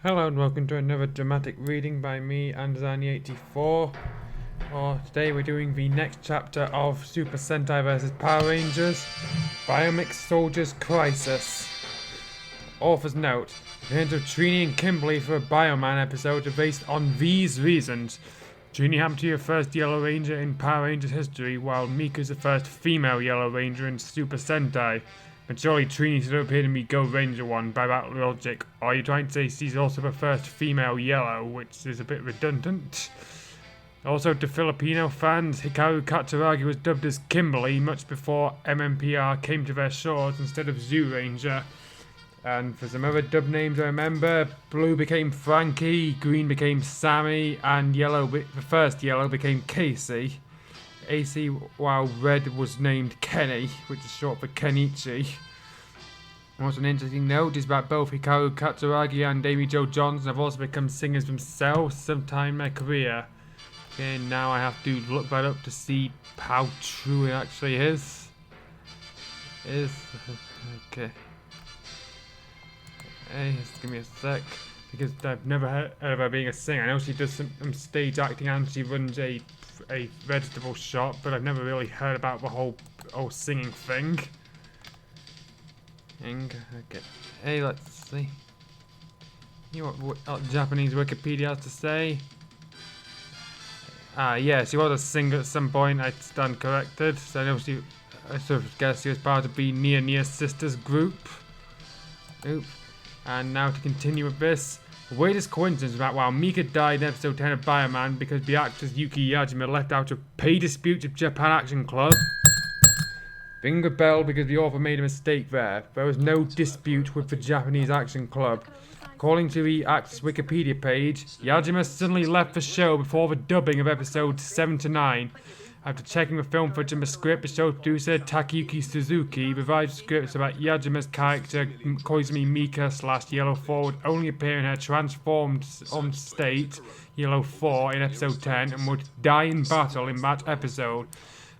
Hello and welcome to another dramatic reading by me and Zani84. Today we're doing the next chapter of Super Sentai vs Power Rangers, Biomic Soldiers Crisis. Author's note: the appearance of Trini and Kimberly for a Bioman episode are based on these reasons. Trini happened to be the first Yellow Ranger in Power Rangers history, while Mika is the first female Yellow Ranger in Super Sentai. But surely Trini should appear to be Go Ranger 1 by that logic. Or are you trying to say she's also the first female Yellow, which is a bit redundant? Also, to Filipino fans, Hikaru Katsuragi was dubbed as Kimberly much before MMPR came to their shores instead of Zoo Ranger. And for some other dub names I remember, Blue became Frankie, Green became Sammy, and Yellow, the first Yellow became Casey. AC, while Red was named Kenny, which is short for Kenichi. Also, an interesting note is that both Hikaru Katsuragi and Amy Jo Johnson have also become singers themselves sometime in their career. Okay, now I have to look that up to see how true it actually is. Okay. Hey, just give me a sec, because I've never heard of her being a singer. I know she does some stage acting and she runs a vegetable shop, but I've never really heard about the whole singing thing. Okay. Hey, let's see. You know what Japanese Wikipedia has to say? Yeah, she was a singer at some point. I stand corrected. So I sort of guess she was part of the Near Sisters group. Oops. And now to continue with this. The weirdest coincidence was that while Mika died in episode 10 of Bioman because the actress Yuki Yajima left out of pay dispute of Japan Action Club, ring a bell because the author made a mistake there. There was no dispute with the Japanese Action Club. According to the actress Wikipedia page, Yajima suddenly left the show before the dubbing of episodes 7 to 9. After checking the film footage and the script, the show's producer Takayuki Suzuki revised scripts about Yajima's character Koizumi Mika / Yellow 4 would only appear in her transformed on state, Yellow 4, in episode 10 and would die in battle in that episode.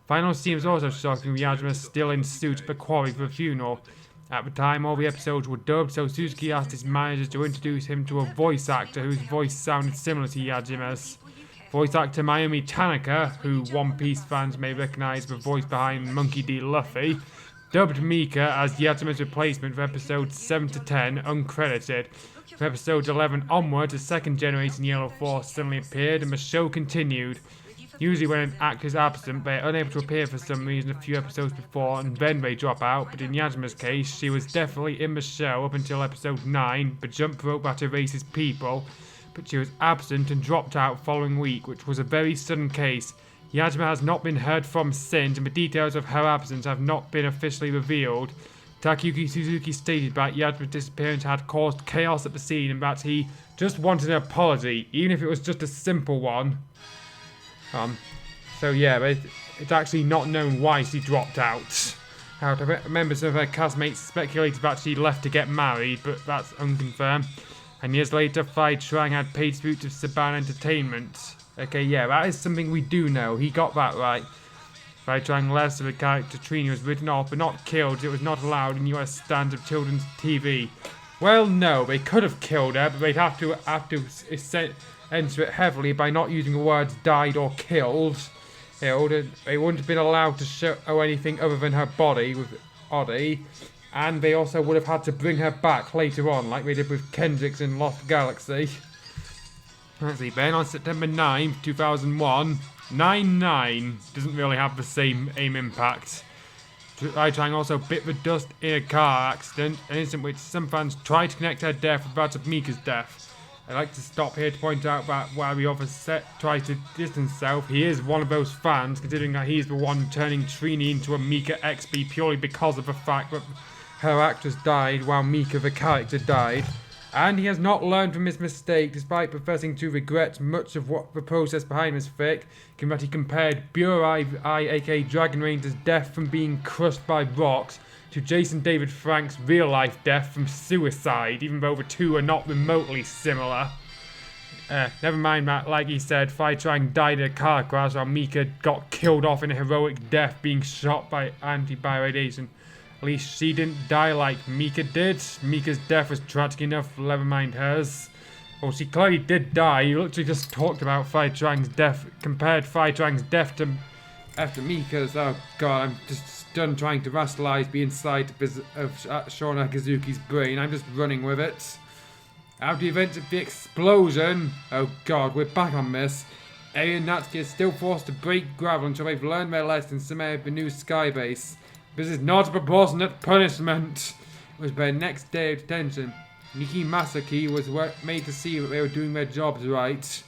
Final scene was also shocking with Yajima still in suit at the quarry for the funeral. At the time, all the episodes were dubbed, so Suzuki asked his manager to introduce him to a voice actor whose voice sounded similar to Yajima's. Voice actor Mayumi Tanaka, who One Piece fans may recognise the voice behind Monkey D. Luffy, dubbed Mika as Yajima's replacement for episodes 7 to 10, uncredited. From episodes 11 onwards, a second generation Yellow Force suddenly appeared and the show continued. Usually when an actor is absent, they are unable to appear for some reason a few episodes before and then they drop out, but in Yajima's case, she was definitely in the show up until episode 9, the jump rope that erases people, but she was absent and dropped out following week, which was a very sudden case. Yajima has not been heard from since, and the details of her absence have not been officially revealed. Takayuki Suzuki stated that Yajima's disappearance had caused chaos at the scene and that he just wanted an apology, even if it was just a simple one. So yeah, but it's actually not known why she dropped out. However, members of her castmates speculated that she left to get married, but that's unconfirmed. And years later, Fai Trang had paid tribute to Saban Entertainment. Okay, yeah, that is something we do know. He got that right. Fai Trang left, so the character Trini was written off, but not killed. It was not allowed in US standard children's TV. Well, no, they could have killed her, but they'd have to enter it heavily by not using the words died or killed. They wouldn't have been allowed to show anything other than her body with Oddie. And they also would have had to bring her back later on, like they did with Kendricks in Lost Galaxy. Let's see, then on September 9th, 2001, 9-9 doesn't really have the same aim impact. Fai Trang also bit the dust in a car accident, an incident which some fans tried to connect her death with that of Mika's death. I'd like to stop here to point out that while the author tries to distance himself, he is one of those fans, considering that he is the one turning Trini into a Mika XP purely because of the fact that her actress died while Mika the character died, and he has not learned from his mistake despite professing to regret much of what the process behind his fic, given that he compared Burai aka Dragon Ranger's death from being crushed by rocks to Jason David Frank's real-life death from suicide, even though the two are not remotely similar. Never mind that, like he said, Fai Trang died in a car crash while Mika got killed off in a heroic death being shot by anti-bioradiation. At least she didn't die like Mika did. Mika's death was tragic enough, never mind hers. Well, she clearly did die. You literally just talked about Fai Drang's death, compared Fai Drang's death to after Mika's. Oh god, I'm just done trying to rationalize the inside of Sean Akazuki's brain. I'm just running with it. After the events of the explosion, oh god, we're back on this. Eri and Natsuki is still forced to break gravel until they've learned their lesson somewhere at the new skybase. This is not a proportionate punishment. It was their next day of detention. Miki Masaki was made to see that they were doing their jobs right.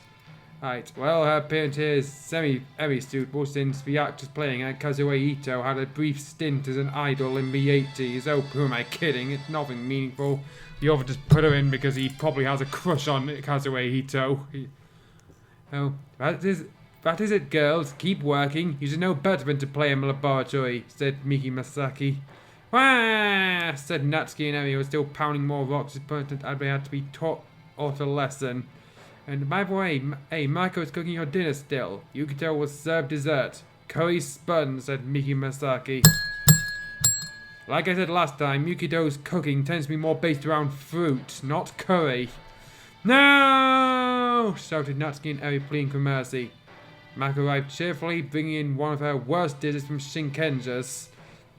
Right, well, her appearance here is semi suitable since the actress playing it, Kazue Ito, had a brief stint as an idol in the 80s. Oh, who am I kidding? It's nothing meaningful. The author just put her in because he probably has a crush on Kazue Ito. Oh, that is it, girls. Keep working. You should know better than to play in the laboratory, said Miki Masaki. Wah! Said Natsuki and Eri, who were still pounding more rocks as they had to be taught a lesson. And by the way, hey, Marco is cooking your dinner still. Yukito will serve dessert. Curry spun, said Miki Masaki. Like I said last time, Yukito's cooking tends to be more based around fruit, not curry. No! Shouted Natsuki and Eri, pleading for mercy. Mako arrived cheerfully, bringing in one of her worst dishes from Shinkenja's.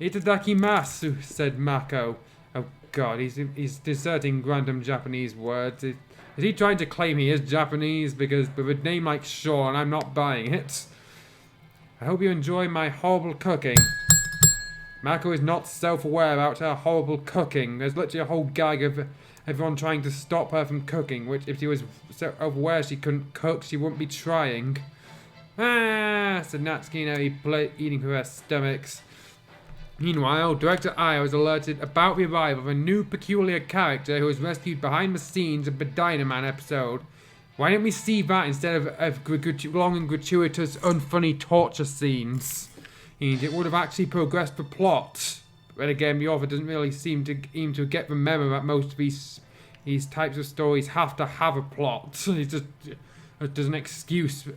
Itadakimasu, said Mako. Oh god, he's deserting random Japanese words. Is he trying to claim he is Japanese? Because with a name like Sean, I'm not buying it. I hope you enjoy my horrible cooking. Mako is not self-aware about her horrible cooking. There's literally a whole gag of everyone trying to stop her from cooking, which if she was so aware she couldn't cook, she wouldn't be trying. Ah, said Natsuki and Eri, eating through their stomachs. Meanwhile, Director Aya was alerted about the arrival of a new peculiar character who was rescued behind the scenes of the Dynaman episode. Why didn't we see that instead of long and gratuitous, unfunny torture scenes? And it would have actually progressed the plot. But again, the author doesn't really seem to get the memo that most of these types of stories have to have a plot. He just does an excuse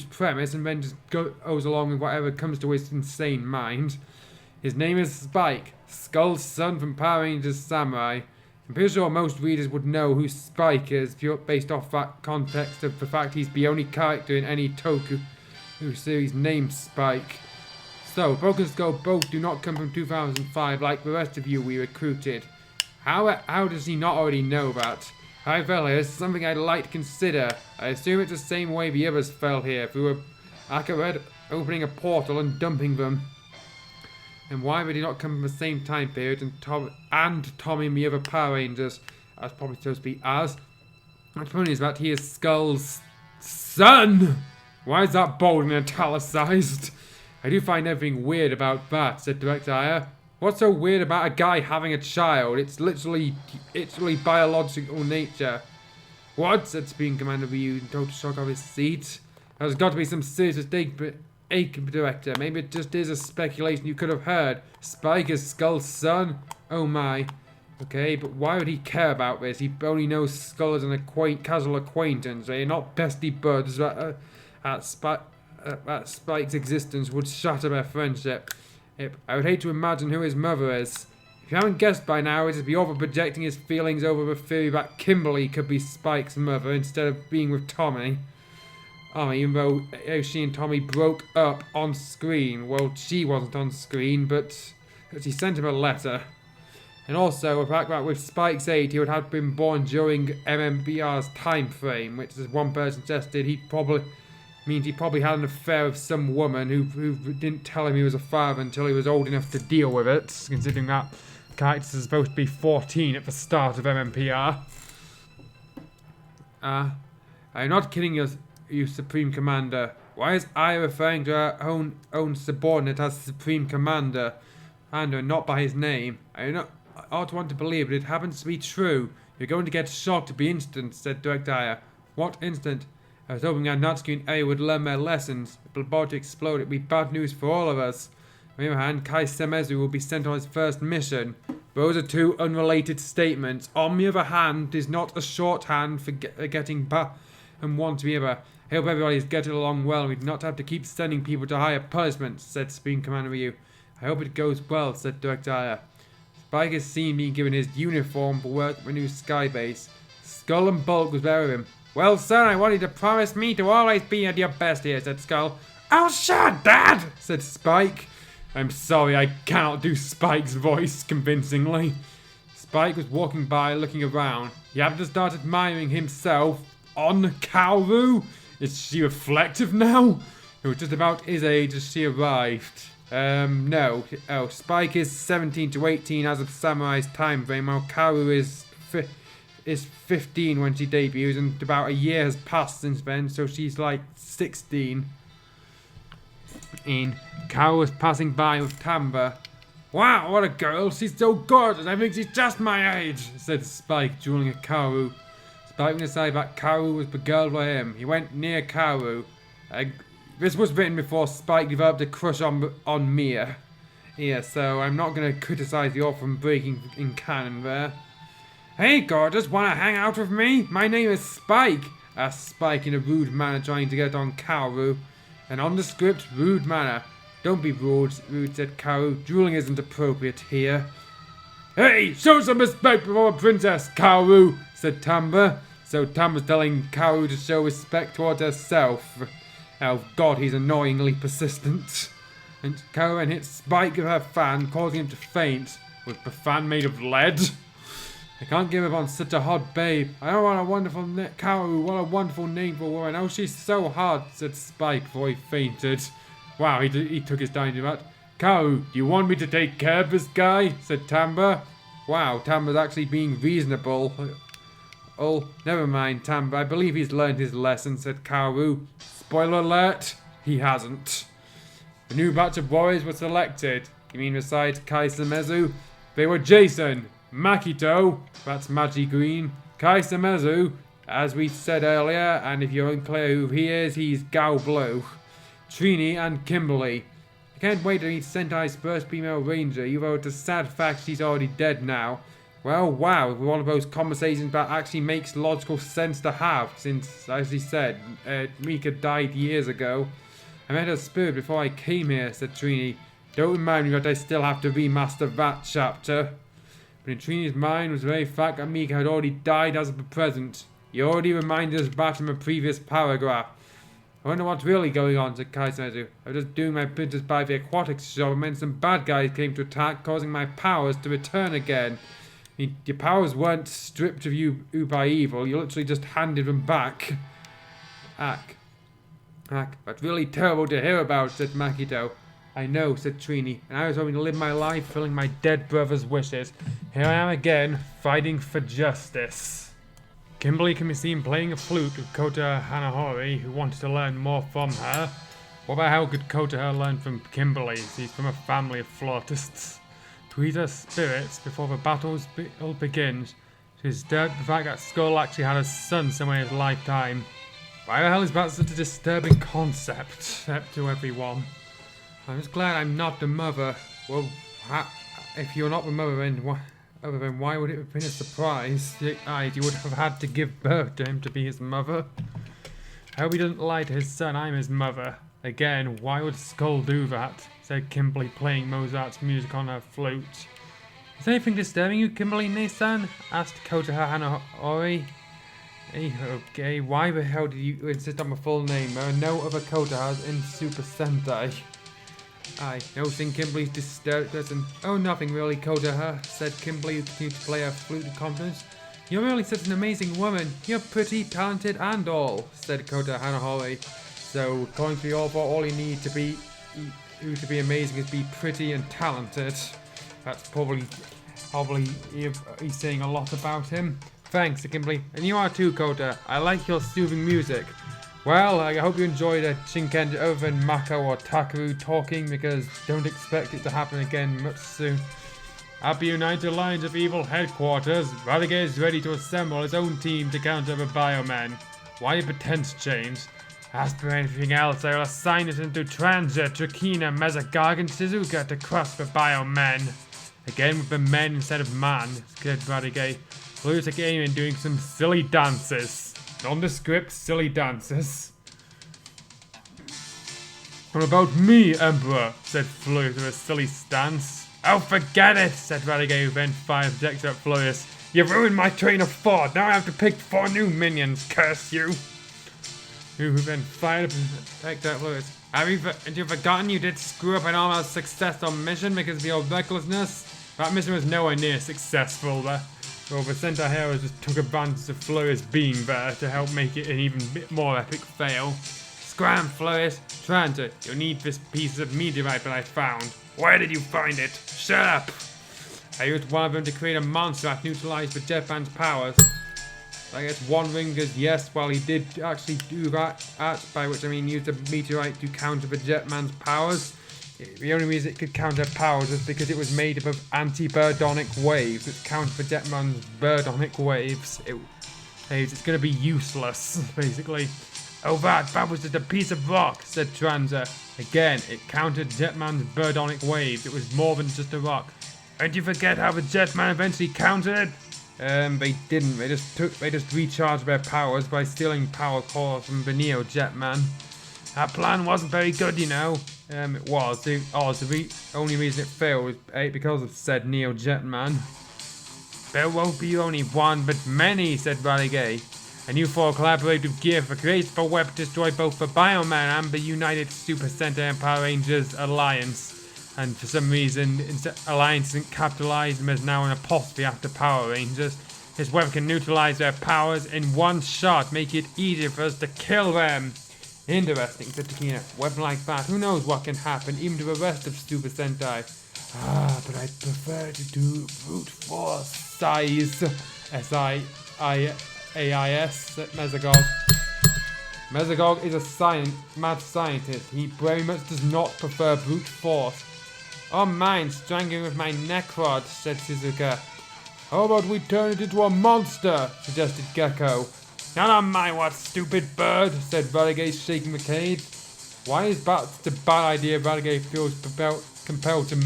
premise and then just goes along with whatever comes to his insane mind. His name is Spike, Skull's son from Power Rangers Samurai. I'm pretty sure most readers would know who Spike is based off that context of the fact he's the only character in any Toku series named Spike. So, Broken Skull both do not come from 2005 like the rest of you we recruited. How does he not already know that? I fell here is something I'd like to consider. I assume it's the same way the others fell here, through a Akared opening a portal and dumping them. And why would he not come from the same time period and Tommy and the other Power Rangers? That's probably supposed to be Az. What's funny is that he is Skull's son! Why is that bold and italicized? I do find everything weird about that, said Director Aya. What's so weird about a guy having a child? It's literally biological nature. What? Said Supreme Commander Ryu in total shock of his seat. There's got to be some serious mistake, Director. Maybe it just is a speculation you could have heard. Spike is Skull's son? Oh my. Okay, but why would he care about this? He only knows Skull as an casual acquaintance. They're not bestie buds. That Spike's existence would shatter their friendship. I would hate to imagine who his mother is. If you haven't guessed by now, it is the author projecting his feelings over the theory that Kimberly could be Spike's mother instead of being with Tommy. Even though she and Tommy broke up on screen. Well, she wasn't on screen, but she sent him a letter. And also, the fact that with Spike's age, he would have been born during MMPR's time frame, which, as one person suggested, he probably had an affair with some woman who didn't tell him he was a father until he was old enough to deal with it, considering that characters are supposed to be 14 at the start of MMPR. I'm not kidding you, Supreme Commander. Why is Aya referring to her own subordinate as Supreme Commander, and not by his name? I ought to want to believe, but it happens to be true. You're going to get shocked at the instant, said Director Aya. What instant? I was hoping that Natsuki and Eri would learn their lessons. If the laboratory exploded, it would be bad news for all of us. On the other hand, Kai Semezu will be sent on his first mission. Those are two unrelated statements. On the other hand, is not a shorthand for getting back and one to the other. I hope everybody's getting along well and we do not have to keep sending people to higher punishments, said Supreme Commander Ryu. I hope it goes well, said Director Aya. Spike is seen being given his uniform for work at the new skybase. Skull and Bulk was there with him. Well, son, I want you to promise me to always be at your best here, said Skull. Oh, sure, Dad, said Spike. I'm sorry, I cannot do Spike's voice convincingly. Spike was walking by, looking around. He had to start admiring himself on Kaoru. Is she reflective now? It was just about his age as she arrived. No. Oh, Spike is 17 to 18 as of Samurai's time frame, while Kaoru is 15 when she debuts, and about a year has passed since then, so she's like 16. Kaoru was passing by with Tamba. Wow, what a girl! She's so gorgeous! I think she's just my age, said Spike, drooling at Kaoru. Spike decided that Kaoru was the girl for him. He went near Kaoru. This was written before Spike developed a crush on Mia. Yeah, so I'm not going to criticize the author from breaking in canon there. Hey, gorgeous, want to hang out with me? My name is Spike, asked Spike in a rude manner, trying to get on Kaoru. And on the script, rude manner. Don't be rude, said Kaoru. Drooling isn't appropriate here. Hey, show some respect before a princess, Kaoru, said Tamba. So Tamba's telling Kaoru to show respect towards herself. Oh god, he's annoyingly persistent. And Kaoru then hit Spike with her fan, causing him to faint. Was the fan made of lead? I can't give up on such a hot babe. I don't want a wonderful Kaoru, what a wonderful name for a woman. Oh, she's so hot, said Spike before he fainted. Wow, he took his time to do that. Kaoru, do you want me to take care of this guy? Said Tamba. Wow, Tamba's actually being reasonable. Oh, never mind, Tamba. I believe he's learned his lesson, said Kaoru. Spoiler alert, he hasn't. The new batch of warriors were selected. You mean besides Kaisamezu? They were Jason, Makito, that's Magi Green, Kaisamezu, as we said earlier, and if you're unclear who he is, he's Gao Blue, Trini, and Kimberly. I can't wait to meet Sentai's first female ranger, even though it's a sad fact she's already dead now. Well, wow, one of those conversations that actually makes logical sense to have, since, as he said, Mika died years ago. I met her spirit before I came here, said Trini. Don't remind me that I still have to remaster that chapter. But in Trini's mind was the very fact that Mika had already died as of the present. He already reminded us back in the previous paragraph. I wonder what's really going on, said Kaisamezu. I was just doing my business by the aquatics shop and then some bad guys came to attack, causing my powers to return again. Your powers weren't stripped of you by evil, you literally just handed them back. That's really terrible to hear about, said Makito. I know, said Trini, and I was hoping to live my life fulfilling my dead brother's wishes. Here I am again, fighting for justice. Kimberly can be seen playing a flute with Kota Hanahori, who wanted to learn more from her. What the hell could Kota learn from Kimberly? She's from a family of flautists. To ease her spirits before the battle begins, she is disturbed the fact that Skull actually had a son somewhere in his lifetime. Why the hell is that such a disturbing concept to everyone? I'm just glad I'm not the mother. Well, if you're not the mother, then why would it have been a surprise? You would have had to give birth to him to be his mother. I hope he doesn't lie to his son, I'm his mother. Again, why would Skull do that? Said Kimberly, playing Mozart's music on her flute. Is anything disturbing you, Kimberly Nissan? Asked Kota Hanahori. Okay, why the hell did you insist on my full name? There are no other Kotahas in Super Sentai. Noticing Kimberly's disturbed person. Oh, nothing really, Kotaha, said Kimberly, who continued to play her flute with confidence. You're really such an amazing woman. You're pretty, talented, and all, said Kota Hanahori. So, according to the author, all you need to be amazing is be pretty and talented. That's probably he's saying a lot about him. Thanks, Kimberly. And you are too, Kota. I like your soothing music. Well, I hope you enjoyed Shinken over in Mako or Takaru talking, because don't expect it to happen again much soon. At the United Alliance of Evil headquarters, Renegade is ready to assemble his own team to counter the Bioman. Why the tense change? As for anything else, I will assign it into Transit, Trakina, Mezagag, and Shizuka to crush the Biomen. Again with the men instead of man, said Renegade. Blue's again in doing some silly dances. Nondescript silly dances. What about me, Emperor? Said Fleur with a silly stance. Oh, forget it, said Renegade, who then fired a projectile at Florius. You've ruined my train of thought. Now I have to pick 4 new minions. Curse you. Who then fired a projectile at Florius. Have you forgotten you did screw up an almost successful mission because of your recklessness? That mission was nowhere near successful. The Sentai heroes just took advantage of Florius being there to help make it an even bit more epic fail. Scram, Florius. Transit, you'll need this piece of meteorite that I found. Where did you find it? Shut up! I used one of them to create a monster that neutralized the Jetman's powers. I guess one ring is yes, well he did actually do that, by which I mean use the meteorite to counter the Jetman's powers. The only reason it could counter powers was because it was made up of anti-birdonic waves, which counter the Jetman's birdonic waves. It's gonna be useless, basically. Oh, that was just a piece of rock, said Transer. Again, it countered Jetman's birdonic waves. It was more than just a rock. Don't you forget how the Jetman eventually countered it? They didn't. They just recharged their powers by stealing power cores from the Neo Jetman. That plan wasn't very good, you know. It was. The only reason it failed was because of said Neo Jetman. There won't be only one, but many, said Renegade. And you four collaborate with Gear for creating a weapon to destroy both the Bioman and the United Super Sentai and Power Rangers Alliance. And for some reason, Alliance isn't capitalized and there's now an apostrophe after Power Rangers. This weapon can neutralize their powers in one shot, make it easier for us to kill them. Interesting, said Takina. A weapon like that, who knows what can happen, even to the rest of Super Sentai. But I'd prefer to do brute force size. S-I-I-A-I-S, said Mesogog. Mesogog is a mad scientist. He very much does not prefer brute force. Oh, mine, strangling with my neck rod, said Shizuka. How about we turn it into a monster, suggested Gecko. Not on my watch, stupid bird, said Renegade, shaking the cage. Why is that such a bad idea? Renegade feels compelled to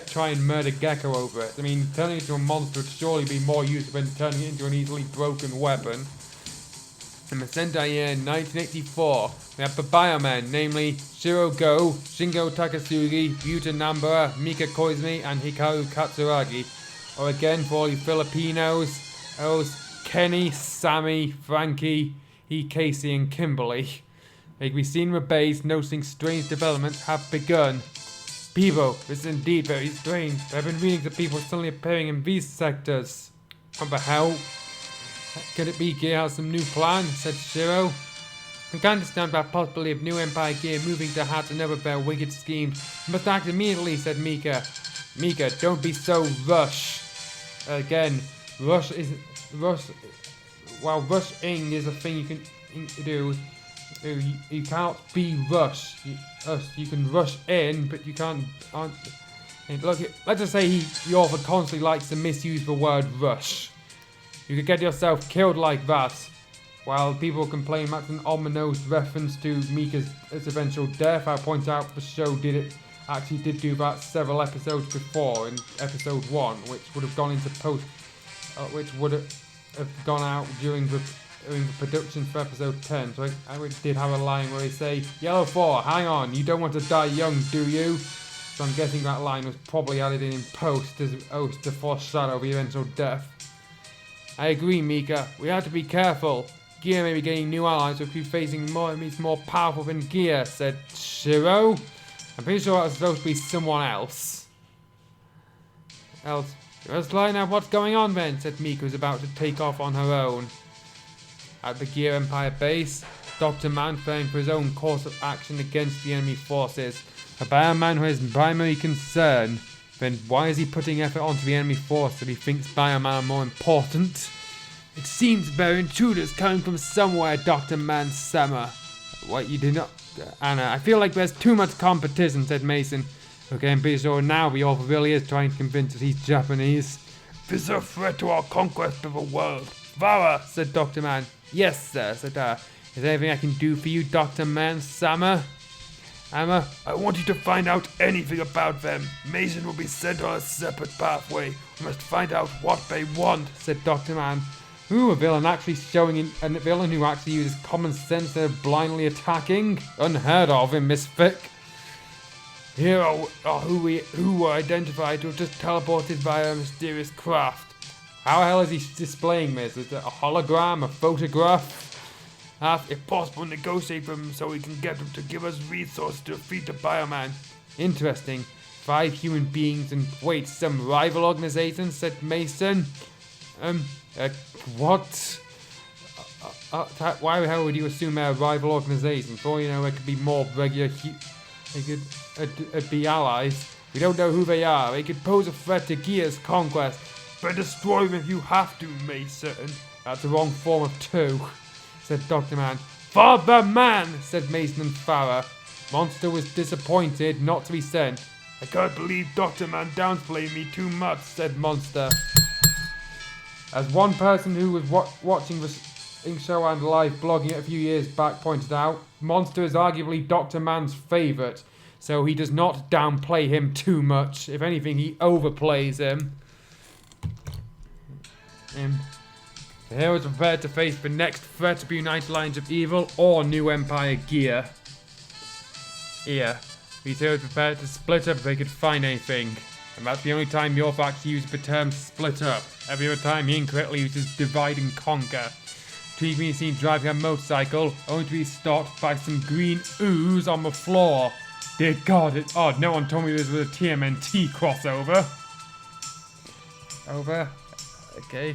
try and murder Gecko over it. I mean, turning it into a monster would surely be more useful than turning it into an easily broken weapon. In the Sentai year 1984, we have the Bioman, namely Shiro Go, Shingo Takasugi, Ryuta Nambara, Mika Koizumi, and Hikaru Katsuragi. Or again, for all you Filipinos, those Kenny, Sammy, Frankie, Casey, and Kimberly. They can be seen in the base, noticing strange developments have begun. People, this is indeed very strange. I've been reading of people suddenly appearing in these sectors. What the hell? Could it be Gear has some new plan? Said Shiro. I can understand that possibility of new Empire Gear moving to hatch another of their wicked schemes. You must act immediately, said Mika. Mika, don't be so rush. Again, rushing is a thing you can do. You cannot be rushed. You can rush in, but you can't. Look, let's just say the author constantly likes to misuse the word rush. You could get yourself killed like that. While people complain that's an ominous reference to Mika's eventual death, I point out the show did do that several episodes before, in episode 1, which would have gone into which would have gone out during the production for episode 10. So I did have a line where they say, Yellow 4, hang on, you don't want to die young, do you? So I'm guessing that line was probably added in post to foreshadow the eventual death. I agree, Mika. We have to be careful. Gear may be getting new allies, but we'll be facing more enemies more powerful than Gear, said Shiro. I'm pretty sure that's supposed to be someone else. Let's line out what's going on then, said Mika, who's about to take off on her own. At the Gear Empire base, Dr. Man preparing for his own course of action against the enemy forces. A Bioman who is primary concern. Then why is he putting effort onto the enemy force if he thinks Bioman are more important? It seems there are intruders coming from somewhere, Dr. Man-sama. What, you did not... Anna, I feel like there's too much competition, said Mason. Okay, I'm pretty sure now the author really is trying to convince us he's Japanese. This is a threat to our conquest of the world. Vara, said Dr. Man. Yes, sir, said I. Is there anything I can do for you, Dr. Man-sama? Amma, I want you to find out anything about them. Mason will be sent on a separate pathway. We must find out what they want, said Dr. Man. Ooh, a villain a villain who actually uses common sense instead of blindly attacking? Unheard of in Miss Fick. Here are who were identified to have just teleported via a mysterious craft. How the hell is he displaying this? Is it a hologram, a photograph? If possible, negotiate with him so we can get him to give us resources to defeat the Bioman. Interesting. 5 human beings and wait, some rival organization, said Mason. What? Why the hell would you assume they're a rival organization? For all you know, it could be more regular. They could be allies. We don't know who they are. They could pose a threat to Gear's conquest. But destroy them if you have to, Mason. That's the wrong form of 2, said Dr. Man. Father Man, said Mason and Farah. Monster was disappointed not to be sent. I can't believe Dr. Man downplayed me too much, said Monster. As one person who was watching the show and live blogging it a few years back pointed out, Monster is arguably Dr. Man's favourite, so he does not downplay him too much. If anything, he overplays him. The heroes are prepared to face the next threat to the United Alliance of Evil or New Empire Gear. Here, these heroes prepared to split up if they could find anything. And that's the only time Yorf actually uses the term split up. Every other time he incorrectly uses divide and conquer. Tree can be seen driving a motorcycle, only to be stopped by some green ooze on the floor. Dear God, it's odd. No one told me this was a TMNT crossover. Over. Okay.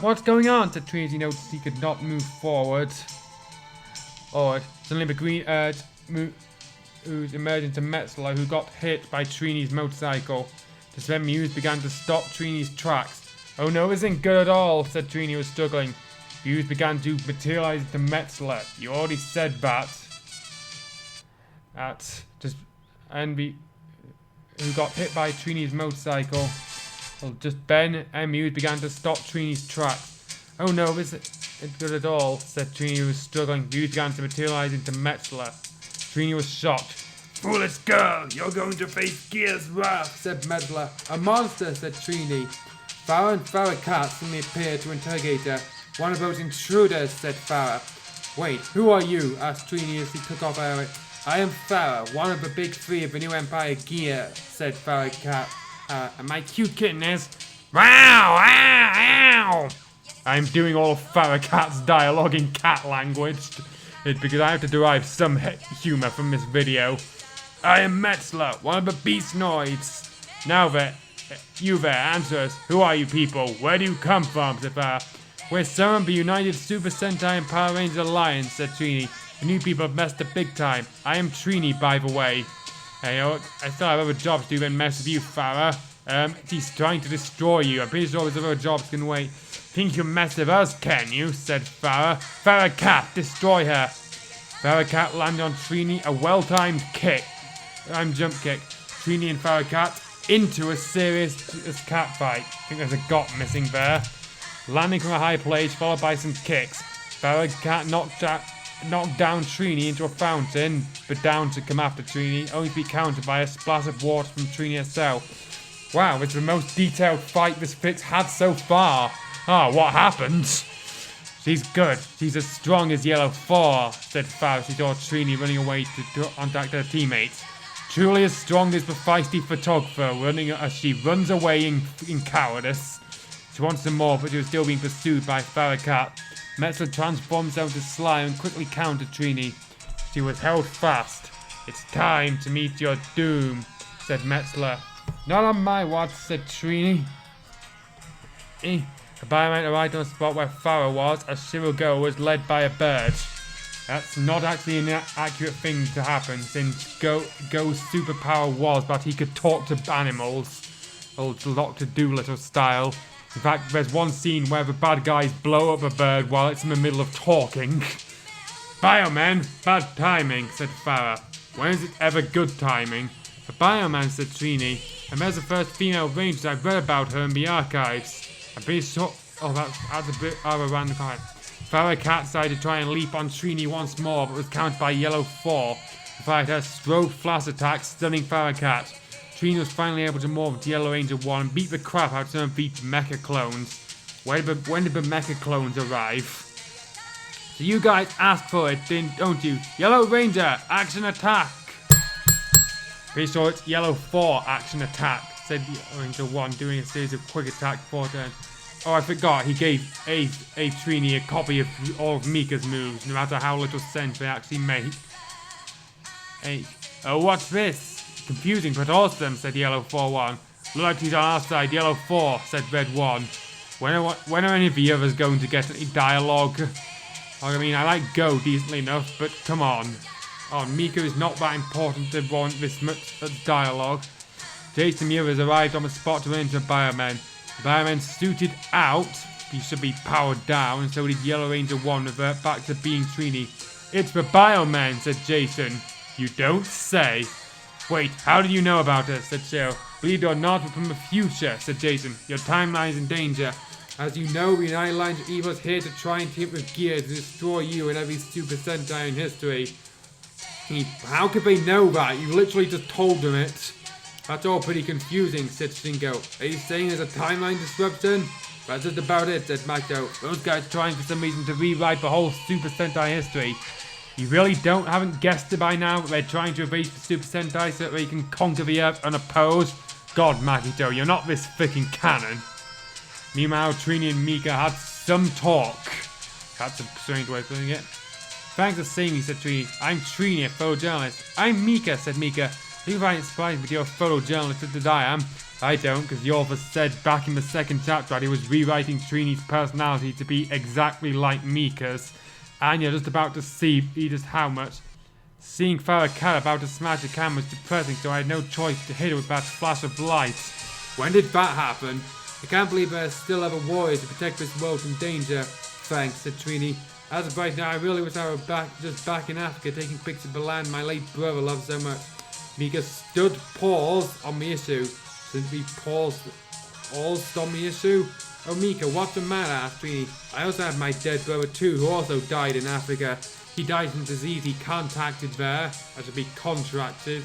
What's going on? Said Trini as he noticed he could not move forward. Oh, suddenly the green ooze emerged into Metzler, who got hit by Trini's motorcycle. Just then the ooze began to stop Trini's tracks. Oh no, this isn't good at all, said Trini, who was struggling. The ooze began to materialize into Metzler. You already said that. Who got hit by Trini's motorcycle. Well, just then, ooze began to stop Trini's tracks. Oh no, this isn't good at all, said Trini, who was struggling. The ooze began to materialize into Metzler. Trini was shocked. Foolish girl, you're going to face Gear's wrath, said Metzler. A monster, said Trini. Farah and Farah Cat suddenly appeared to interrogate her. One of those intruders, said Farah. Wait, who are you? Asked Trini as he took off her. I am Farah, one of the big 3 of the New Empire Gear, said Farah Cat. And my cute kitten is... Wow! Ow! I'm doing all of Farah Cat's dialogue in cat language. It's because I have to derive some humour from this video. I am Metzler, one of the Beastnoids. Now there, you there, answer us. Who are you people? Where do you come from, said Farah. We're some of the United Super Sentai and Power Ranger Alliance, said Trini. The new people have messed up big time. I am Trini, by the way. Hey, I still have other jobs to do than mess with you, Farah. He's trying to destroy you. I'm pretty sure his other jobs can wait. Think you can mess with us, can you? Said Farah. Farah Cat, destroy her. Farah Cat landed on Trini, a well-timed kick. Jump kick. Trini and Farah Cat into a serious cat fight. I think there's a got missing there. Landing from a high place, followed by some kicks. Farah Cat knocked down Trini into a fountain, but down to come after Trini, only to be countered by a splash of water from Trini herself. Wow, it's the most detailed fight this fix had so far. What happened? She's good. She's as strong as Yellow 4, said Farah as she saw Trini running away to contact her teammates. Truly as strong as the feisty photographer running as she runs away in cowardice. She wants some more, but she was still being pursued by Farah Cat. Metzler transformed herself into slime and quickly countered Trini. She was held fast. It's time to meet your doom, said Metzler. Not on my watch, said Trini. The Bioman arrived on the spot where Farah was, as Shirogo was led by a bird. That's not actually an accurate thing to happen, since Go's superpower was that he could talk to animals. Old Dr. Doolittle style. In fact, there's one scene where the bad guys blow up a bird while it's in the middle of talking. Bioman, bad timing, said Farah. When is it ever good timing? The Bioman, said Trini, and there's the first female ranger I've read about her in the archives. I'm pretty sure... Oh, that's a bit of a random comment. Farah Cat decided to try and leap on Trini once more, but was countered by Yellow 4. Fired her strobe flash attack, stunning Farah Cat. Trini was finally able to morph into Yellow Ranger 1 and beat the crap out of some of the mecha clones. When did the mecha clones arrive? So you guys asked for it, don't you? Yellow Ranger, action attack! Pretty sure it's yellow 4 action attack, said the Ranger 1, doing a series of quick attack 4 turns. Oh, I forgot, he gave a Trini a copy of all of Mika's moves, no matter how little sense they actually make. Hey, oh, what's this? Confusing but awesome, said yellow 4-1. Look like he's on our side, yellow 4, said red 1. When are any of the others going to get any dialogue? I mean, I like Go decently enough, but come on. Oh, Mika is not that important to warrant this much dialogue. Jason and the others arrived on the spot to enter Bioman. The Bioman suited out, he should be powered down, and so did Yellow Ranger 1 revert back to being Trini. It's the Bioman, said Jason. You don't say. Wait, how do you know about us, said Cheryl. Believe it or not, we're from the future, said Jason. Your timeline is in danger. As you know, the United Lines of Evil is here to try and team with Gear to destroy you and every Super Sentai in history. How could they know that? You literally just told them it. That's all pretty confusing, said Shingo. Are you saying there's a timeline disruption? That's just about it, said Mako. Those guys trying for some reason to rewrite the whole Super Sentai history. You really haven't guessed it by now that they're trying to erase the Super Sentai so that they can conquer the Earth unopposed? God, Makito, you're not this freaking canon. Meanwhile, Trini and Mika had some talk. That's a strange way of putting it. Thanks for seeing me, said Trini. I'm Trini, a photojournalist. I'm Mika, said Mika. You find it surprising that you're a photojournalist as I am. I don't, because the author said back in the second chapter that he was rewriting Trini's personality to be exactly like Mika's. And you're just about to see just how much. Seeing Farrakhan about to smash the camera was depressing, so I had no choice to hit her with that flash of light. When did that happen? I can't believe there's still other warriors to protect this world from danger. Thanks, said Trini. As of right now, I really wish I were back in Africa taking pictures of the land my late brother loved so much. Mika stood paused on the issue. Since we paused on the issue? Oh, Mika, what's the matter? Asked Trini. I also have my dead brother too, who also died in Africa. He died from disease he contacted there, as to be contracted,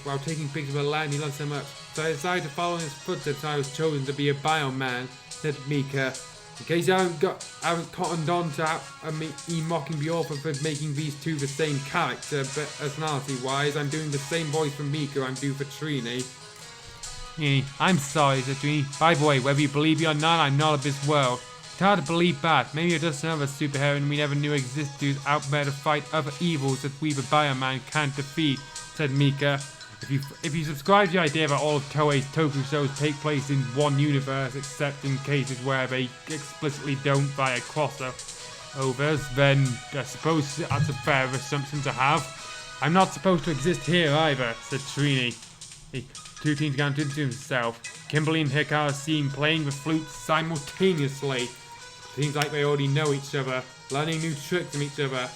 while taking pictures of the land he loved so much. So I decided to follow in his footsteps. I was chosen to be a Bioman, said Mika. In case I haven't cottoned on to me mocking the author for making these two the same character, but personality-wise, I'm doing the same voice for Mika I'm doing for Trini. I'm sorry, said Trini. By the way, whether you believe me or not, I'm not of this world. It's hard to believe that. Maybe you're just another superhero we never knew existed who's out there to fight other evils that we the Bioman can't defeat, said Mika. If you subscribe to the idea that all of Toei's toku shows take place in one universe, except in cases where they explicitly don't via crossovers, then I suppose that's a fair assumption to have. I'm not supposed to exist here either, said Trini. The two teams began to introduce themselves. Kimberly and Hikaru are seen playing the flute simultaneously. Seems like they already know each other, learning new tricks from each other.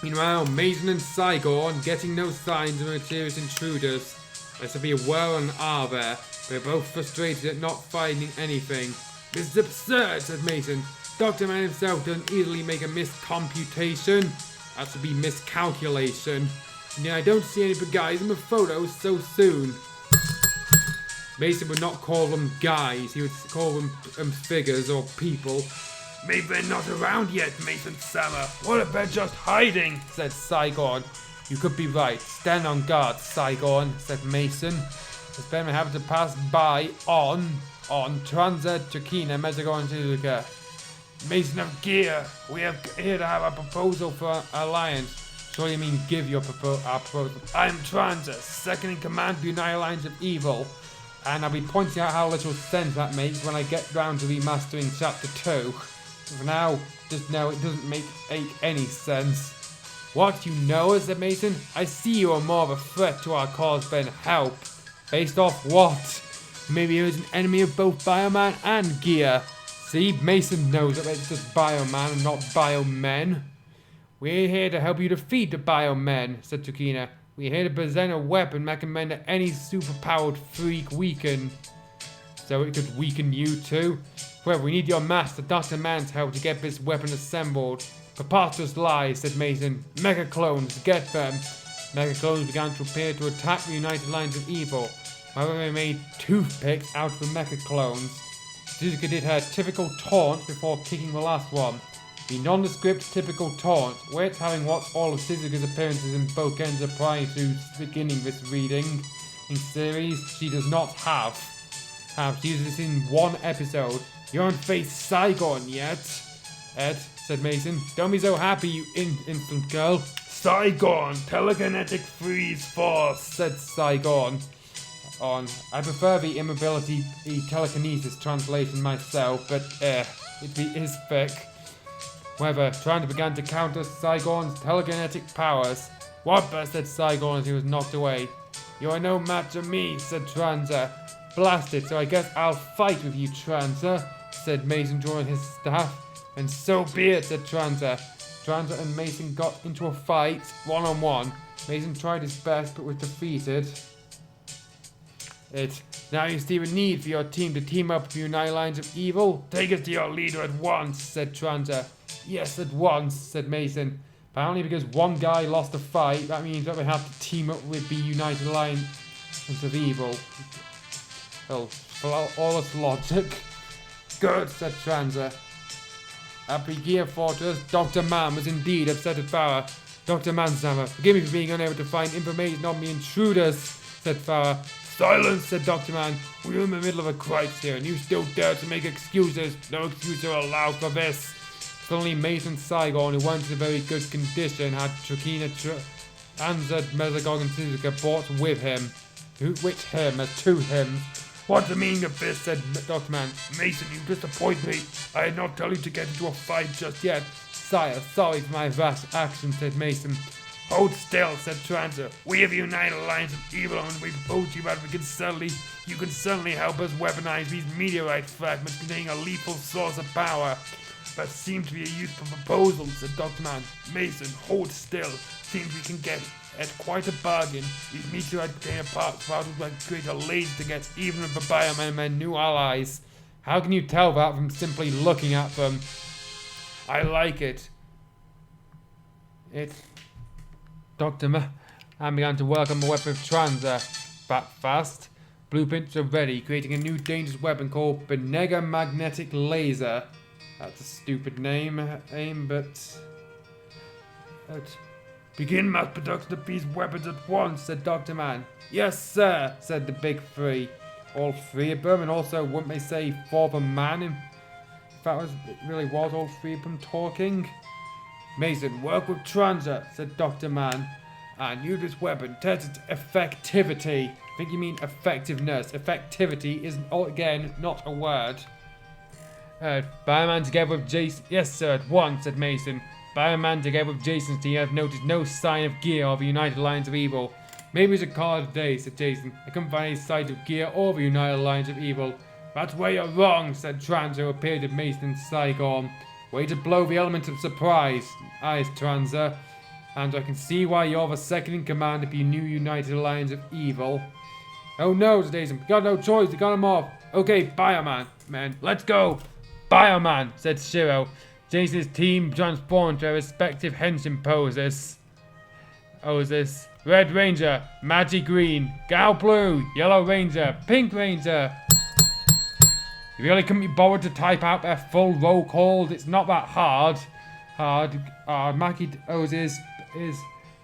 Meanwhile, Mason and Saigon getting no signs of mysterious intruders. There should be a whir and R there. They're both frustrated at not finding anything. This is absurd, said Mason. Dr. Man himself doesn't easily make a miscomputation. That should be miscalculation. And I don't see any of the guys in the photos so soon. Mason would not call them guys, he would call them figures or people. Maybe they're not around yet, Mason-sama. What if they're just hiding? Said Saigon. You could be right. Stand on guard, Saigon, said Mason. As Ben happened to pass by on Transa, Chakina, Mexico, and Suzuka. Mason of Gear, we are here to have a proposal for our alliance. Surely you mean give our proposal. I am Transa, second in command of the United Lines of Evil. And I'll be pointing out how little sense that makes when I get round to remastering Chapter 2. For now, just know it doesn't make any sense. What, you know us, said Mason? I see you are more of a threat to our cause than help. Based off what? Maybe he was an enemy of both Bioman and Gear. See, Mason knows that it's just Bioman and not Biomen. We're here to help you defeat the Biomen, said Tsukina. We're here to present a weapon that can render any superpowered freak weaken. So it could weaken you too? Well, we need your master, Dr. Man's help to get this weapon assembled. Preposterous lies, said Mason. Mecha clones, get them. Mecha clones began to appear to attack the United Lines of Evil. However, they made toothpicks out of the mecha clones. Suzuka did her typical taunt before kicking the last one. The nondescript typical taunt. Wait, having watched all of Shizuka's appearances in Bokenza prior to beginning this reading in series, she does not have. She uses this in one episode. You haven't faced Saigon yet, Ed, said Mason. Don't be so happy, you infant girl. Saigon, telekinetic freeze force, said Saigon. I prefer the immobility, the telekinesis translation myself, but it is thick. However, Tranza began to counter Saigon's telekinetic powers. What, said Saigon as he was knocked away. You are no match of me, said Tranza. Blasted, so I guess I'll fight with you, Tranza, said Mason, drawing his staff. And so be it, said Tranza. Tranza and Mason got into a fight, one-on-one. Mason tried his best, but was defeated. Now you see a need for your team to team up with United Lines of Evil. Take us to your leader at once, said Tranza. Yes, at once, said Mason. Apparently because one guy lost a fight, that means that we have to team up with the United Alliance of Evil. Well, for all its logic. Good, said Tranza. At the Gear Fortress, Dr. Man was indeed upset at Farah. Dr. Mansheimer, forgive me for being unable to find information on the intruders, said Farah. Silence, said Dr. Man. We're in the middle of a crisis here, and you still dare to make excuses. No excuses are allowed for this. Suddenly, Mason Saigon, who went in a very good condition, had Trakina, Anza, Mesagog, and Shizuka brought with him. Which him? As two hymns. What's the meaning of this? Said Dr. Man. Mason, you disappoint me. I had not told you to get into a fight just yet. Sire, sorry for my rash action, said Mason. Hold still, said Tranza. We have United Alliance of Evil, and we propose to you that you can certainly help us weaponize these meteorite fragments containing a lethal source of power. That seems to be a useful proposal, said Dr. Man. Mason, hold still. Seems we can get at quite a bargain. These meteorite container parts would like create a laser to get even with the Bioman and their new allies. How can you tell that from simply looking at them? I like it. Dr. Man began to work on the weapon of Tranza. That fast. Blueprints are ready, creating a new dangerous weapon called Benega Magnetic Laser. That's a stupid name, but... Begin mass production of these weapons at once, said Dr. Man. Yes, sir, said the big three. All three of them, and also, wouldn't they say for the man? If that really was all three of them talking? Mason, work with Tranza, said Dr. Man. And use this weapon, test its effectivity. I think you mean effectiveness. Effectivity is, again, not a word. Bioman together with Jason. Yes, sir, at once, said Mason. Bioman together with Jason's team have noticed no sign of Gear or the United Alliance of Evil. Maybe it's a card today, said Jason. I couldn't find any sight of Gear or the United Alliance of Evil. That's where you're wrong, said Tranza, who appeared at Mason's Saigon. Way to blow the element of surprise, eyes Tranza. And I can see why you're the second in command of the new United Alliance of Evil. Oh no, said Jason. We got no choice, we got him off. Okay, Bioman, man, let's go. Bioman, said Shiro. Jason's team transformed to their respective henshin poses. Red Ranger, Magic Green, Gal Blue, Yellow Ranger, Pink Ranger. You really couldn't be bothered to type out their full roll calls? It's not that hard. Maki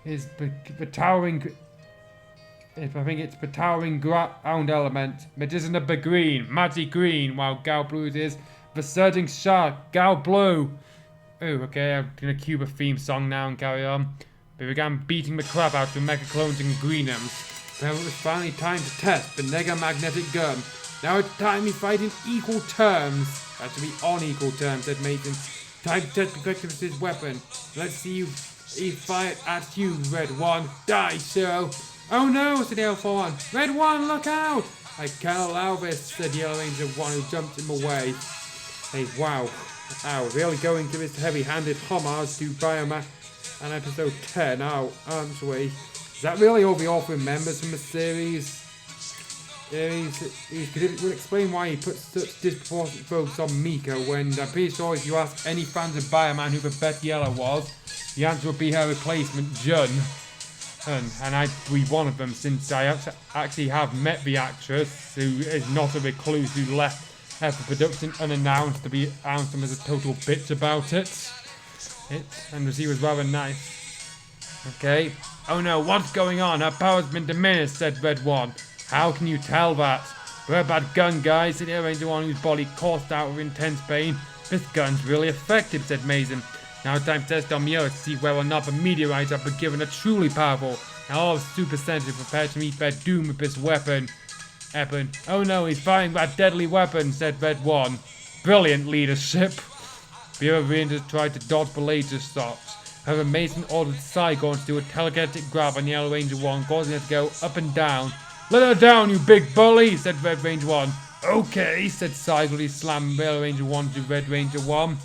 is the towering. I think it's the towering ground element. It isn't a green, Magic Green, while Gal Blue is the surging shark, Gal Blue. Oh, okay, I'm gonna cue the theme song now and carry on. They began beating the crap out of mecha clones and greenums. Well, it was finally time to test the Nega Magnetic Gun. Now it's time we fight in equal terms. That should be on equal terms, said Mason. Time to test the effectiveness of his weapon. Let's see you fire at you, Red One. Die, Shiro. Oh no, said Alpha One. Red One, look out! I can't allow this, said Yellow Ranger One, who jumped him away. Hey, wow. Ow, really going to this heavy-handed homage to Bioman and episode 10 now, aren't we? Is that really all the author remembers from the series? It would explain why he put such disproportionate focus on Mika when I'm pretty sure if you ask any fans of Bioman who the best Yellow was, the answer would be her replacement, Jun. And I'd be one of them since I actually have met the actress, who is not a recluse who left the production unannounced to be announced as a total bitch about it. hit, and she was rather nice. Okay. Oh no, what's going on? Her power's been diminished, said Red One. How can you tell that? We're a bad gun, guys, said Yellow Ranger One, whose body coursed out with intense pain. This gun's really effective, said Mason. Now it's time to test on Mio to see whether or not the meteorites have been given a truly powerful. Now all of Super Sentai prepare to meet their doom with this weapon. Oh no, he's firing that deadly weapon, said Red One. Brilliant leadership. The other Rangers tried to dodge the laser shots. However, Mason ordered Saigon to do a telekinetic grab on Yellow Ranger 1, causing her to go up and down. Let her down, you big bully, said Red Ranger 1. Okay, said Saigon, he slammed Yellow Ranger 1 to Red Ranger 1.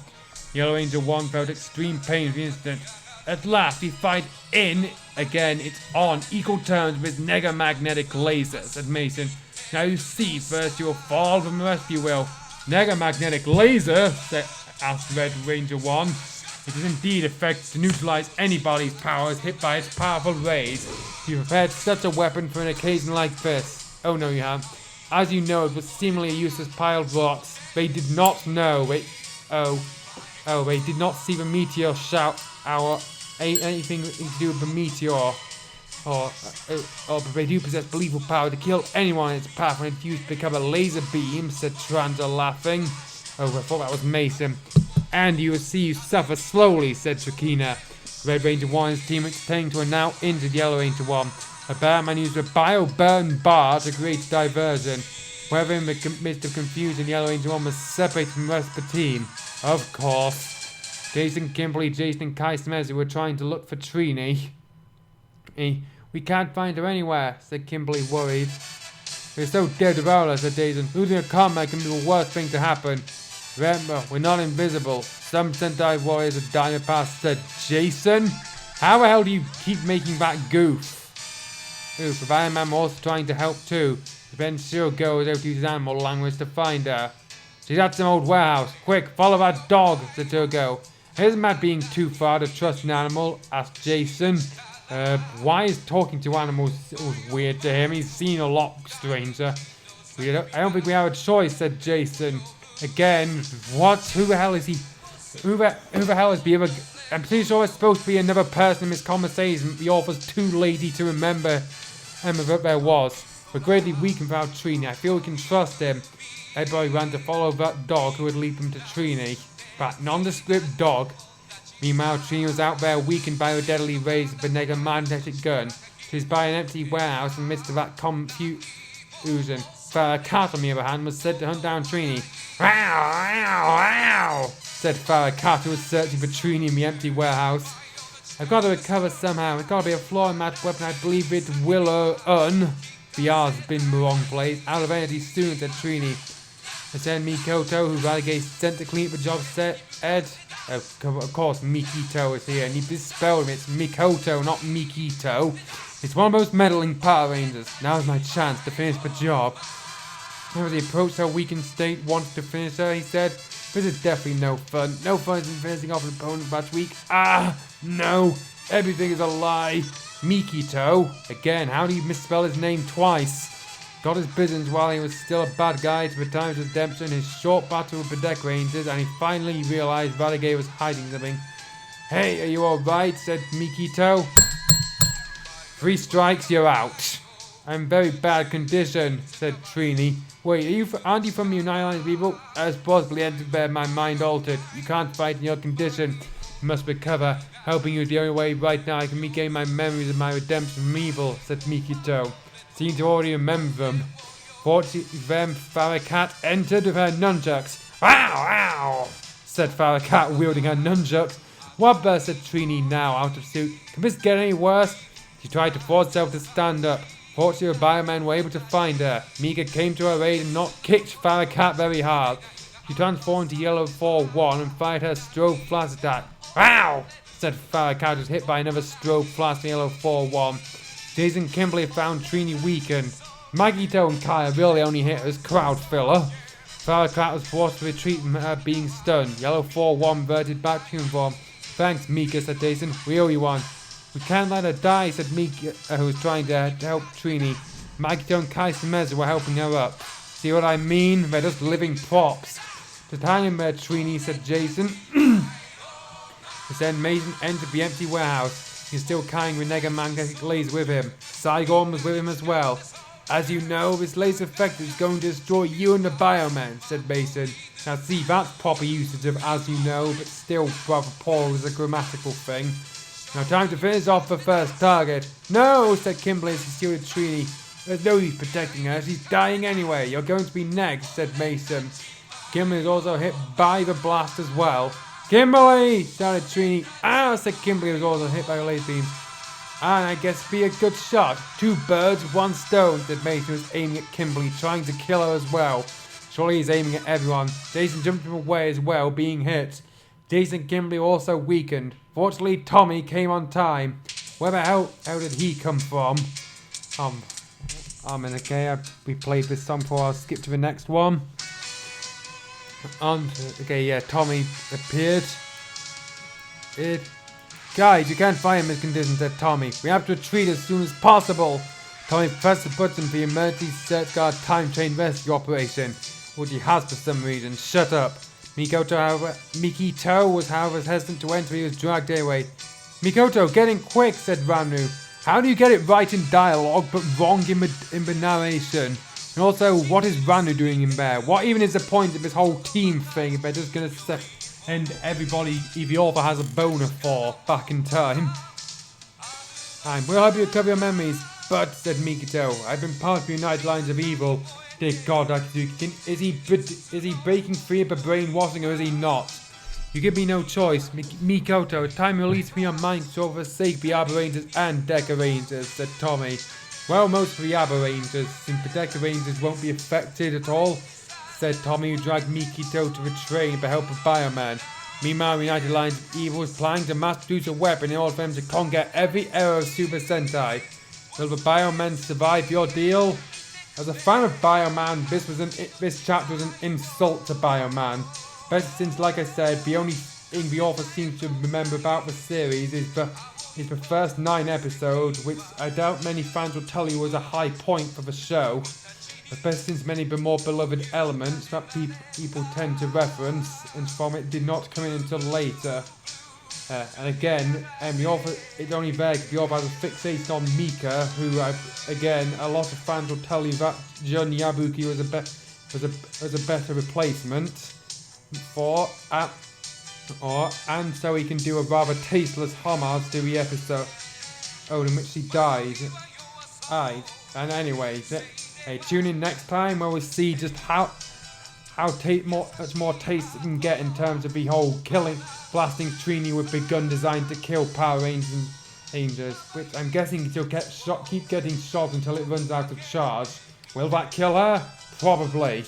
Yellow Ranger 1 felt extreme pain for the instant. At last, he fired in, again, it's on equal terms with nega-magnetic laser, said Mason. Now you see, first you will fall, then the rest you will. Nega-magnetic laser, asked Red Ranger 1. It is indeed effective to neutralize anybody's powers hit by its powerful rays. You prepared such a weapon for an occasion like this. Oh no, you have. As you know, it was seemingly a useless pile of rocks. They did not know. They did not see the meteor shout our anything to do with the meteor. But they do possess believable power to kill anyone in its path when it's used to become a laser beam, said Tranza, laughing. Oh, I thought that was Mason. And you will see you suffer slowly, said Trakina. Red Ranger 1 and his teammates turning to a now injured Yellow Ranger 1. A Bioman used a bio-burn bar to create a diversion. However, in the midst of confusion, Yellow Ranger 1 was separated from the rest of the team. Of course. Jason, Kimberly, Jason, and Kai Smezzy were trying to look for Trini. We can't find her anywhere, said Kimberly, worried. We're so dead about her, said Jason. Losing a combat can be the worst thing to happen. Remember, we're not invisible. Some Sentai warriors are dying past, said Jason. How the hell do you keep making that goof? Oof, the Bioman was also trying to help too. But then Shiro was able to use his animal language to find her. She's at some old warehouse. Quick, follow that dog, said Shiro. Isn't that being too far to trust an animal? Asked Jason. Why is talking to animals weird to him? He's seen a lot stranger. I don't think we have a choice, said Jason. Again, what? Who the hell is he? Who the hell is the other? I'm pretty sure it's supposed to be another person in this conversation. The author's too lazy to remember what there was. We're greatly weakened without Trini. I feel we can trust him. Everybody ran to follow that dog who would lead them to Trini. That nondescript dog. Meanwhile, Trini was out there weakened by a deadly rays of the magnetic gun. She was by an empty warehouse in the midst of that confusion. Farrah Cat, on the other hand, was said to hunt down Trini. Wow, wow, wow, said Farrah Cat, who was searching for Trini in the empty warehouse. I've got to recover somehow. It's got to be a flaw in that weapon. I believe it will The R's has been in the wrong place. Out of energy soon, said Trini. I said Mikoto, who Radagay sent to clean up the job, said Ed. Of course, Mikito is here, and he misspelled him. It's Mikoto, not Mikito. It's one of those meddling Power Rangers. Now's my chance to finish the job. As he approached her weakened state, wanted to finish her, he said, this is definitely no fun. No fun in finishing off an opponent that's weak. Ah, no. Everything is a lie. Mikito. Again, how do you misspell his name twice? Got his business while he was still a bad guy to the times of redemption, his short battle with the deck rangers, and he finally realized Radagay was hiding something. Hey, are you alright? Said Mikito. 3 strikes, you're out. I'm in very bad condition, said Trini. Wait, aren't you from the United Lines people? As possibly entered there, my mind altered. You can't fight in your condition. You must recover. Helping you is the only way right now I can regain my memories of my redemption from evil, said Mikito. Seem to already remember them. Fortunately, Farrah Cat entered with her nunchucks. Wow, wow, said Farrah Cat, wielding her nunchucks. What the, said Trini, now out of suit. Can this get any worse? She tried to force herself to stand up. Fortunately, the Bioman were able to find her. Mika came to her aid and not kicked Farrah Cat very hard. She transformed to Yellow 4-1 and fired her strobe flash attack. Wow, said Farrah Cat, was hit by another strobe flash from Yellow 4-1. Jason and Kimberly found Trini weakened. Magito and Kaya really only hit her as crowd filler. Farrah Cat was forced to retreat from her being stunned. Yellow 4-1 reverted back to uniform. Thanks, Mika, said Jason. We owe you one. We can't let her die, said Mika, who was trying to help Trini. Magito and Kai Semeza were helping her up. See what I mean? They're just living props. Just hang in there, Trini, said Jason. As then Mason entered the empty warehouse, he's still carrying Renega magnetic laser with him. Saigon was with him as well. As you know, this laser effect is going to destroy you and the Bioman, said Mason. Now see, that's proper usage of as you know, but still rather poor as a grammatical thing. Now time to finish off the first target. No, said Kimberly as he shielded Trini. There's no use protecting her, she's dying anyway. You're going to be next, said Mason. Kimberly is also hit by the blast as well. Kimberly, shouted Trini. Ah, said Kimberly, was also hit by a laser beam. And I guess be a good shot. 2 birds, 1 stone, said Mason, was aiming at Kimberly, trying to kill her as well. Surely he's aiming at everyone. Jason jumped him away as well, being hit. Jason and Kimberly were also weakened. Fortunately, Tommy came on time. Where the hell did he come from? Okay, we played this song before. I'll skip to the next one. Okay, yeah, Tommy appeared. Guys, you can't find him in conditions, said Tommy. We have to retreat as soon as possible. Tommy pressed the button for the emergency search guard time chain rescue operation, which he has for some reason. Shut up. Mikito was however hesitant to enter. He was dragged away. Mikoto, get in quick, said Ranu. How do you get it right in dialogue but wrong in the narration? And also, what is Ranu doing in there? What even is the point of this whole team thing if they're just gonna send everybody the author has a boner for back in time? We'll help you recover your memories, but, said Mikito, I've been part of the United Lines of Evil. Dear God, Akatsuki, is he breaking free of the brainwashing or is he not? You give me no choice. Mikoto, it's time you release me on mind to forsake the Arbor Rangers and Deca Rangers, said Tommy. Well, most of the Arbor Rangers, since the Deca Rangers won't be affected at all, said Tommy, who dragged Mikito to the train with the help of Bioman. Meanwhile, United Lines of Evil is planning to mass-produce a weapon in order for them to conquer every era of Super Sentai. Will the Bioman survive the ordeal? As a fan of Bioman, this chapter was an insult to Bioman. Especially since, like I said, the only thing the author seems to remember about the series is the first 9 episodes, which I doubt many fans will tell you was a high point for the show. Especially since many of the more beloved elements that people tend to reference and from it did not come in until later. And again, the author, it's only there because the author has a fixation on Mika, who, again, a lot of fans will tell you that Jun Yabuki was a better replacement for, and so he can do a rather tasteless homage to the episode in which he died. And anyway, tune in next time where we'll see just how much more taste it can get in terms of the whole blasting Trini with the gun designed to kill Power Rangers, which I'm guessing she'll keep getting shot until it runs out of charge. Will that kill her? Probably.